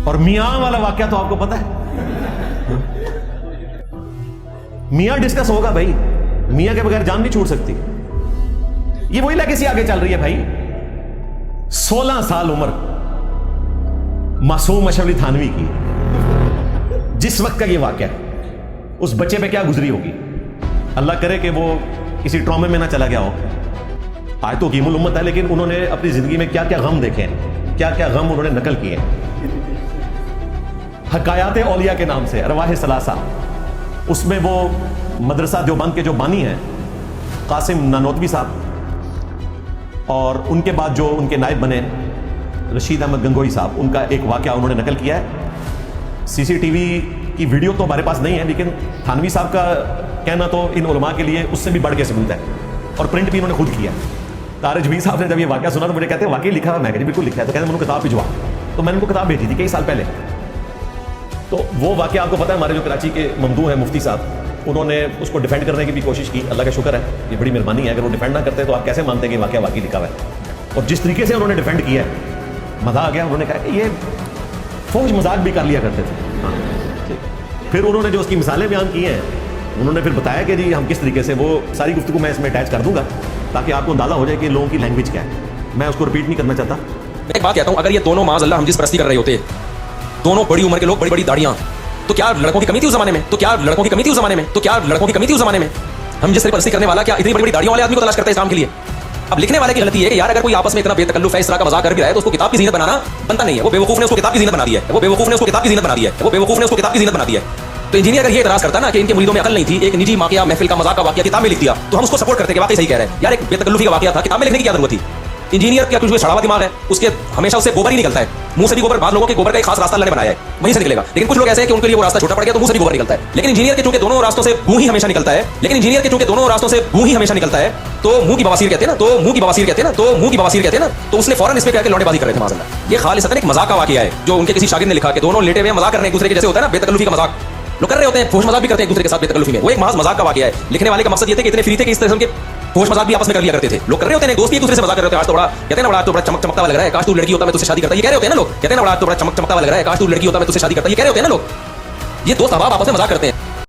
और मियां वाला वाकया तो आपको पता है, मियां डिस्कस होगा भाई, मियां के बगैर जान नहीं छूट सकती। ये वही लेगेसी आगे चल रही है भाई। 16 साल उम्र मासूम अशरफ अली थानवी की, जिस वक्त का ये वाकया है, उस बच्चे पे क्या गुजरी होगी। अल्लाह करे कि वो किसी ट्रॉमे में ना चला गया हो। आज तो कीमुल उम्मत है, लेकिन उन्होंने अपनी जिंदगी में क्या क्या गम देखे हैं, क्या क्या गम उन्होंने नकल किए हैं। हकायात औलिया के नाम से अरवाह सलासा, उसमें वो मदरसा देवबंद के जो बानी हैं कासिम नानोतवी साहब, और उनके बाद जो उनके नायब बने रशीद अहमद गंगोई साहब, उनका एक वाकया उन्होंने नकल किया है। सीसीटीवी की वीडियो तो हमारे पास नहीं है, लेकिन थानवी साहब का कहना तो इन उलमा के लिए उससे भी बढ़ के सबूत है, और प्रिंट भी इन्होंने खुद किया। तारिज भी साहब ने जब ये वाकया सुना तो मुझे कहते हैं वाकई लिखा है, मैं कहती बिल्कुल लिखा है। तो कहते हैं मैंने किताब भिजवा, तो मैंने उनको किताब भेजी थी कई साल पहले। तो वो वाकया आपको पता है, हमारे जो कराची के ममदू हैं मुफ्ती साहब, उन्होंने उसको डिफेंड करने की भी कोशिश की। अल्लाह का शुक्र है, ये बड़ी मेहरबानी है। अगर वो डिफेंड ना करते तो आप कैसे मानते हैं कि वाकया वाकई लिखा हुआ है। और जिस तरीके से उन्होंने डिफेंड किया है, मजा आ गया। उन्होंने कहा कि ये फौज मजाक भी कर लिया करते थे। हाँ, फिर उन्होंने जो उसकी मिसालें बयान की हैं, उन्होंने फिर बताया कि जी हम किस तरीके से, वो सारी गुफ्तगू मैं इसमें अटैच कर दूंगा ताकि आपको अंदाजा हो जाए कि लोगों की लैंग्वेज क्या है। मैं उसको रिपीट नहीं करना चाहता। मैं एक बात कहता हूं, अगर ये दोनों माज़अल्लाह हम जिस परस्ती कर रहे होते, दोनों बड़ी उम्र के लोग, बड़ी बड़ी दाढ़ियां, तो क्या लड़कों की कमी थी उस जमाने में? तो क्या लड़कों की कमी थी उस जमाने में? तो क्या लड़कों की कमी थी उस जमाने में? हम जिस तरह परस्ती करने वाला क्या इतनी बड़ी बड़ी दाढ़ियों वाले आदमी को तलाश करते हैं इस्लाम के लिए? अब लिखने वाले की गलती है कि यार अगर कोई आपस में इतना बेतकल्लुफ है, इस तरह का मजाक कर भी रहा है, तो उसको किताब की जीनत बनाना बनता नहीं है। वो बेवकूफ ने उसको किताब की जीनत बना दी है, वो बेवकूफ ने उसको किताब की जीनत बना दी है, वो बेवकूफ ने उसको किताब की जीनत बना दी है। तो इंजीनियर अगर ये इतराज करता ना कि इनके मुरीदों में अकल नहीं थी, एक निजी वाकया, महफिल का मजाक का वाकया किताब में लिख दिया, तो हम उसको सपोर्ट करते कि वाकई सही कह रहे हैं यार, एक बेतकल्लुफी का वाकया था, किताब में लिखने की क्या जरूरत थी? इंजीनियर क्या कुछ सड़ा हुआ दिमाग है, उसके हमेशा उससे गोबर ही निकलता है, मुंह से भी गोबर। बाद लोगों के गोबर का एक खास रास्ता अल्लाह ने बनाया है, वहीं से निकलेगा। लेकिन कुछ लोग ऐसे हैं कि उनके लिए वो रास्ता छोटा पड़ गया तो मुंह से भी गोबर निकलता है। लेकिन इंजीनियर के चूंकि दोनों रास्तों से मुंह ही हमेशा निकलता है, लेकिन इंजीनियर के चूंकि दोनों रास्तों से मुंह ही हमेशा निकलता है, तो मुंह की बवासीर कहते हैं ना, तो मुंह की बवासीर कहते हैं ना, तो मुंह की बवासीर कहते हैं ना, तो उसने फौरन इस पे कहकर लौटेबाजी कर रहे थे माज़अल्लाह। ये खालिसतन एक मजाक का वाकया है जो उनके किसी शागिर्द ने लिखा कि दोनों लेटे हुए मजाक कर रहे हैं एक दूसरे के, जैसे होता है ना बेतकल्लुफी का मजाक लोग कर रहे होते हैं, फोश मजाक भी करते हैं एक दूसरे के साथ बेतकल्लुफी में। वो एक महज मजाक का वाकया है। लिखने वाले का मकसद ये था कि इतने फ्री थे कि इस तरह के फोश मजाक भी आपस में कर लिया करते थे। लोग कर रहे होते हैं, दोस्त भी एक दूसरे से मजाक कर रहे होते हैं। आज तो बड़ा कहते हैं ना, बड़ा तो बड़ा चमक चमकता हुआ लग रहा है, काश तू लड़की होता मैं तुझसे शादी करता। ये कह रहे होते हैं ना लोग, कहते हैं ना बड़ा तो बड़ा चमक चमकता हुआ लग रहा है, काश तू लड़की होता मैं तुझसे शादी करता। ये कह रहे होते हैं ना लोग। ये दोस्त अहबाब आपस में मजाक करते हैं।